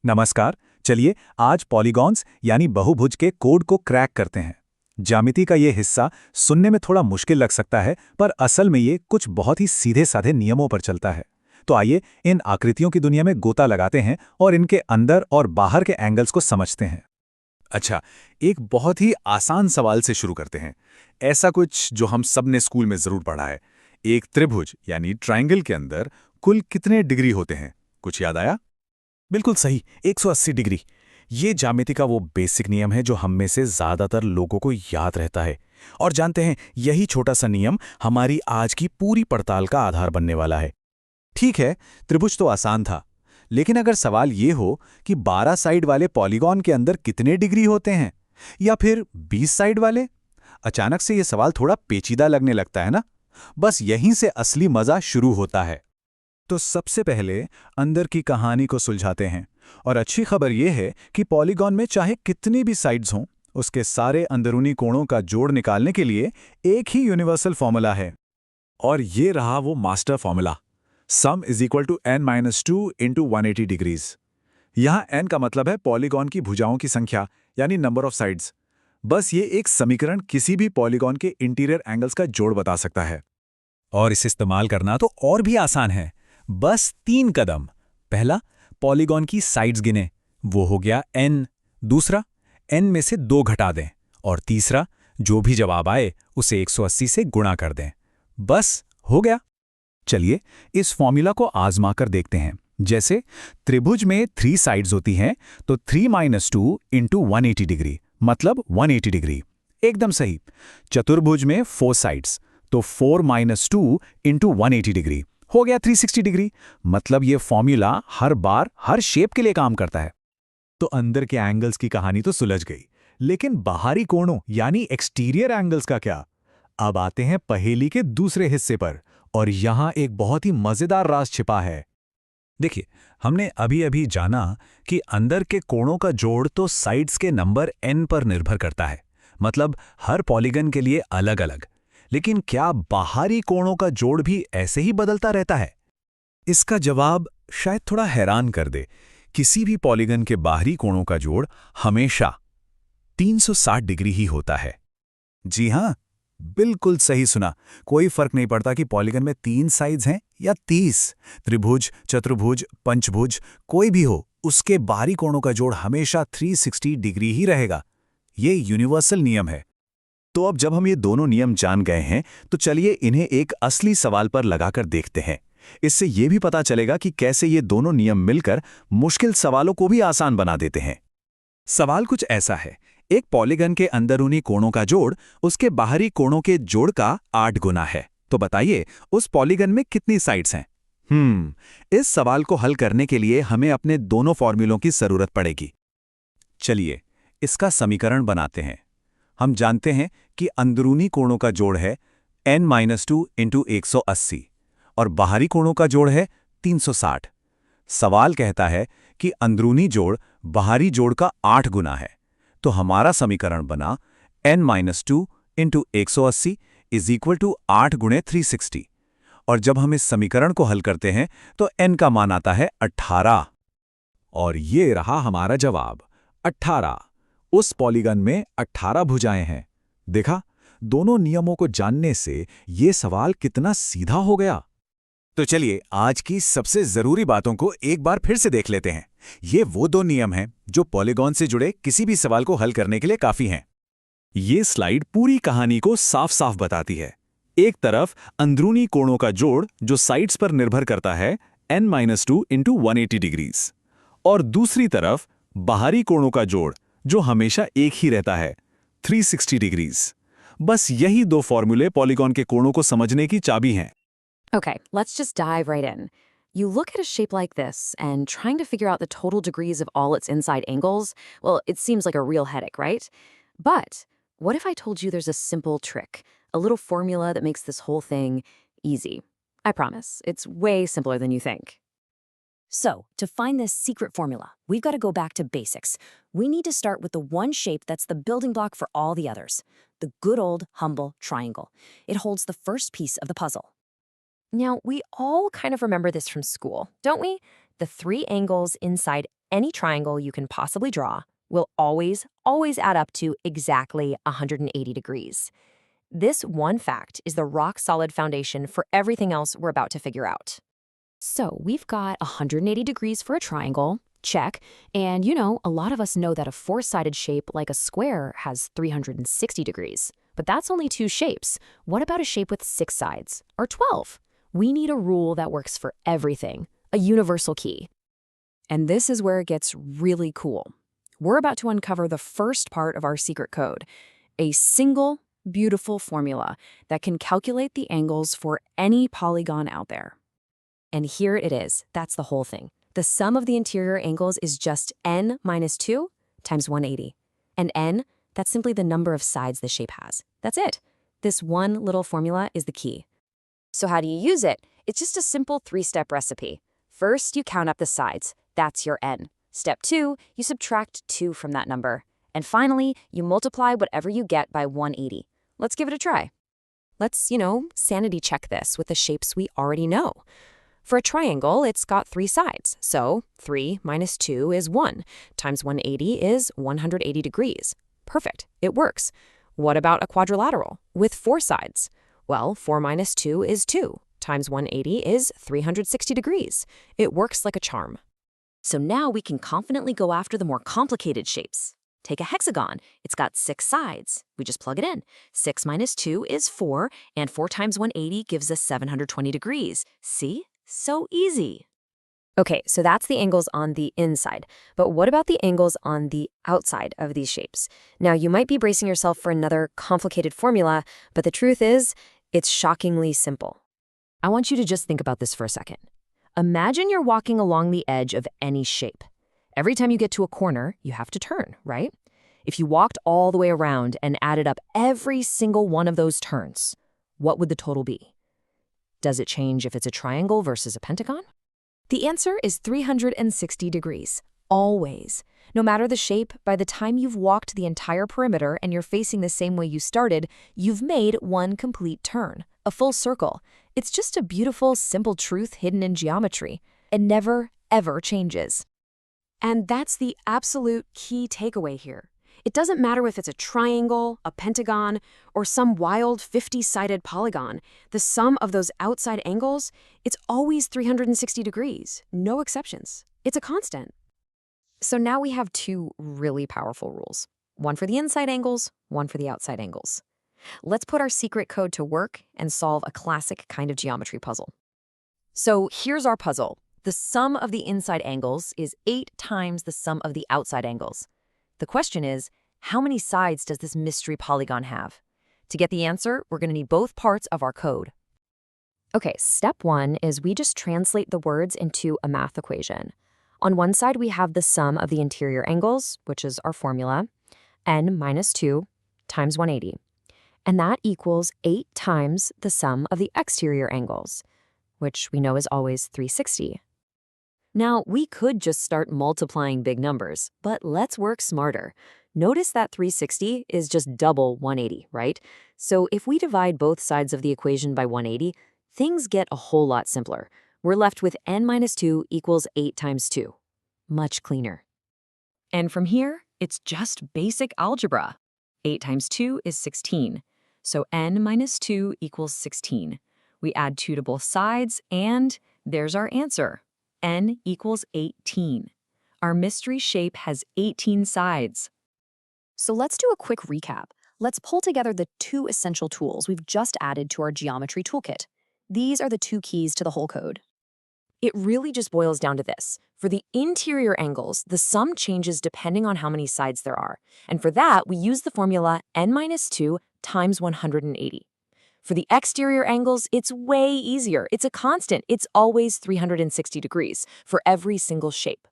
नमस्कार। चलिए आज पॉलीगॉन्स यानी बहुभुज के कोड को क्रैक करते हैं। ज्यामिति का ये हिस्सा सुनने में थोड़ा मुश्किल लग सकता है, पर असल में ये कुछ बहुत ही सीधे साधे नियमों पर चलता है। तो आइए इन आकृतियों की दुनिया में गोता लगाते हैं और इनके अंदर और बाहर के एंगल्स को समझते हैं। अच्छा, एक बहुत ही आसान सवाल से शुरू करते हैं। ऐसा कुछ जो हम सब ने स्कूल में जरूर पढ़ा है। एक त्रिभुज यानी ट्रायंगल के अंदर कुल कितने डिग्री होते हैं? कुछ याद आया? बिल्कुल सही, 180 डिग्री। ये ज्यामिति का वो बेसिक नियम है जो हम में से ज्यादातर लोगों को याद रहता है। और जानते हैं, यही छोटा सा नियम हमारी आज की पूरी पड़ताल का आधार बनने वाला है। ठीक है, त्रिभुज तो आसान था, लेकिन अगर सवाल ये हो कि 12 साइड वाले पॉलीगॉन के अंदर कितने डिग्री होते हैं, या फिर 20 साइड वाले, अचानक से ये सवाल थोड़ा पेचीदा लगने लगता है ना? बस यहीं से असली मजा शुरू होता है। तो सबसे पहले अंदर की कहानी को सुलझाते हैं। और अच्छी खबर यह है कि पॉलीगॉन में चाहे कितनी भी साइड्स हों, उसके सारे अंदरूनी कोणों का जोड़ निकालने के लिए एक ही यूनिवर्सल फॉर्मूला है। और ये रहा वो master formula, sum is equal to n-2 into 180 degrees. यहाँ n का मतलब है पॉलीगॉन की भुजाओं की संख्या, यानी नंबर ऑफ साइड्स। बस ये एक समीकरण किसी भी पॉलीगॉन के इंटीरियर एंगल्स का जोड़ बता सकता है। और इसे इस्तेमाल करना तो और भी आसान है। बस 3 कदम। पहला, पॉलीगॉन की साइड्स गिने, वो हो गया n। दूसरा, n में से 2 घटा दें। और तीसरा, जो भी जवाब आए उसे 180 से गुणा कर दें। बस हो गया। चलिए इस फॉर्मूला को आजमा कर देखते हैं। जैसे त्रिभुज में 3 साइड्स होती हैं, तो 3-2 इंटू 180 डिग्री मतलब 180 डिग्री। एकदम सही। चतुर्भुज में 4 साइड्स, तो 4-2 इंटू 180 डिग्री हो गया 360 डिग्री। मतलब ये फॉर्मूला हर बार हर शेप के लिए काम करता है। तो अंदर के एंगल्स की कहानी तो सुलझ गई, लेकिन बाहरी कोणों यानी एक्सटीरियर एंगल्स का क्या? अब आते हैं पहेली के दूसरे हिस्से पर, और यहां एक बहुत ही मजेदार राज छिपा है। देखिए, हमने अभी अभी जाना कि अंदर के कोणों का जोड़ तो साइड्स के नंबर n पर निर्भर करता है, मतलब हर पॉलीगन के लिए अलग अलग। लेकिन क्या बाहरी कोणों का जोड़ भी ऐसे ही बदलता रहता है? इसका जवाब शायद थोड़ा हैरान कर दे। किसी भी पॉलीगन के बाहरी कोणों का जोड़ हमेशा 360 डिग्री ही होता है। जी हां, बिल्कुल सही सुना। कोई फर्क नहीं पड़ता कि पॉलीगन में 3 साइड्स हैं या 30। त्रिभुज, चतुर्भुज, पंचभुज कोई भी हो, उसके बाहरी कोणों का जोड़ हमेशा 360 डिग्री ही रहेगा। ये यूनिवर्सल नियम है। तो अब जब हम ये दोनों नियम जान गए हैं, तो चलिए इन्हें एक असली सवाल पर लगाकर देखते हैं। इससे ये भी पता चलेगा कि कैसे ये दोनों नियम मिलकर मुश्किल सवालों को भी आसान बना देते हैं। सवाल कुछ ऐसा है। एक पॉलीगन के अंदरूनी कोणों का जोड़ उसके बाहरी कोणों के जोड़ का 8 गुना है। तो बताइए, उस पॉलीगन में कितनी साइड्स हैं? इस सवाल को हल करने के लिए हमें अपने दोनों फॉर्मूलों की जरूरत पड़ेगी। चलिए इसका समीकरण बनाते हैं। हम जानते हैं कि अंदरूनी कोणों का जोड़ है n-2 इंटू 180 और बाहरी कोणों का जोड़ है 360। सवाल कहता है कि अंदरूनी जोड़ बाहरी जोड़ का 8 गुना है। तो हमारा समीकरण बना n-2 into 180 is equal to 8 गुणे 360। और जब हम इस समीकरण को हल करते हैं तो n का मान आता है 18। और ये रहा हमारा जवाब, 18। उस पॉलीगन में 18 भुजाएं हैं। देखा, दोनों नियमों को जानने से ये सवाल कितना सीधा हो गया। तो चलिए आज की सबसे जरूरी बातों को एक बार फिर से देख लेते हैं। ये वो 2 नियम हैं जो पॉलीगॉन से जुड़े किसी भी सवाल को हल करने के लिए काफी हैं। ये स्लाइड पूरी कहानी को साफ साफ बताती है। एक तरफ अंदरूनी कोणों का जोड़ जो साइड्स पर निर्भर करता है n-2 इंटू 180 डिग्रीज, और दूसरी तरफ बाहरी कोणों का जोड़ जो हमेशा एक ही रहता है 360 डिग्रीज। बस यही 2 फॉर्मूले पॉलीगॉन के कोणों को समझने की चाबी हैं। Okay, let's just dive right in. You look at a shape like this, and trying to figure out the total degrees of all its inside angles, well, it seems like a real headache, right? But what if I told you there's a simple trick, a little formula that makes this whole thing easy? I promise, it's way simpler than you think. So, to find this secret formula, we've got to go back to basics. We need to start with the one shape that's the building block for all the others, the good old, humble triangle. It holds the first piece of the puzzle. Now, we all kind of remember this from school, don't we? The 3 angles inside any triangle you can possibly draw will always add up to exactly 180 degrees. This one fact is the rock-solid foundation for everything else we're about to figure out. So we've got 180 degrees for a triangle, check, and a lot of us know that a four-sided shape like a square has 360 degrees. But that's only two shapes. What about a shape with 6 sides, or 12? We need a rule that works for everything, a universal key. And this is where it gets really cool. We're about to uncover the first part of our secret code, a single, beautiful formula that can calculate the angles for any polygon out there. And here it is. That's the whole thing. The sum of the interior angles is just n minus 2 times 180. And n, that's simply the number of sides the shape has. That's it. This one little formula is the key. So how do you use it? It's just a simple 3-step recipe. First, you count up the sides. That's your n. Step 2, you subtract 2 from that number. And finally, you multiply whatever you get by 180. Let's give it a try. Let's, sanity check this with the shapes we already know. For a triangle, it's got 3 sides. So 3 minus 2 is 1, times 180 is 180 degrees. Perfect, it works. What about a quadrilateral with 4 sides? Well, 4 minus 2 is 2, times 180 is 360 degrees. It works like a charm. So now we can confidently go after the more complicated shapes. Take a hexagon. It's got 6 sides. We just plug it in. 6 minus 2 is 4, and 4 times 180 gives us 720 degrees. See? So easy. Okay, so that's the angles on the inside. But what about the angles on the outside of these shapes? Now, you might be bracing yourself for another complicated formula, but the truth is, it's shockingly simple. I want you to just think about this for a second. Imagine you're walking along the edge of any shape. Every time you get to a corner, you have to turn, right? If you walked all the way around and added up every single one of those turns, what would the total be? Does it change if it's a triangle versus a pentagon? The answer is 360 degrees, always. No matter the shape, by the time you've walked the entire perimeter and you're facing the same way you started, you've made one complete turn, a full circle. It's just a beautiful, simple truth hidden in geometry. It never, ever changes. And that's the absolute key takeaway here. It doesn't matter if it's a triangle, a pentagon, or some wild 50-sided polygon. The sum of those outside angles, it's always 360 degrees, no exceptions. It's a constant. So now we have 2 really powerful rules. One for the inside angles, one for the outside angles. Let's put our secret code to work and solve a classic kind of geometry puzzle. So here's our puzzle. The sum of the inside angles is 8 times the sum of the outside angles. The question is, how many sides does this mystery polygon have? To get the answer, we're going to need both parts of our code. Okay, step 1 is we just translate the words into a math equation. On one side, we have the sum of the interior angles, which is our formula, n minus 2 times 180. And that equals 8 times the sum of the exterior angles, which we know is always 360. Now, we could just start multiplying big numbers, but let's work smarter. Notice that 360 is just double 180, right? So if we divide both sides of the equation by 180, things get a whole lot simpler. We're left with n minus 2 equals 8 times 2. Much cleaner. And from here, it's just basic algebra. 8 times 2 is 16. So n minus 2 equals 16. We add 2 to both sides, and there's our answer. N equals 18. Our mystery shape has 18 sides. So let's do a quick recap. Let's pull together the 2 essential tools we've just added to our geometry toolkit. These are the 2 keys to the whole code. It really just boils down to this. For the interior angles, the sum changes depending on how many sides there are. And for that, we use the formula n minus 2 times 180. For the exterior angles, it's way easier. It's a constant. It's always 360 degrees for every single shape.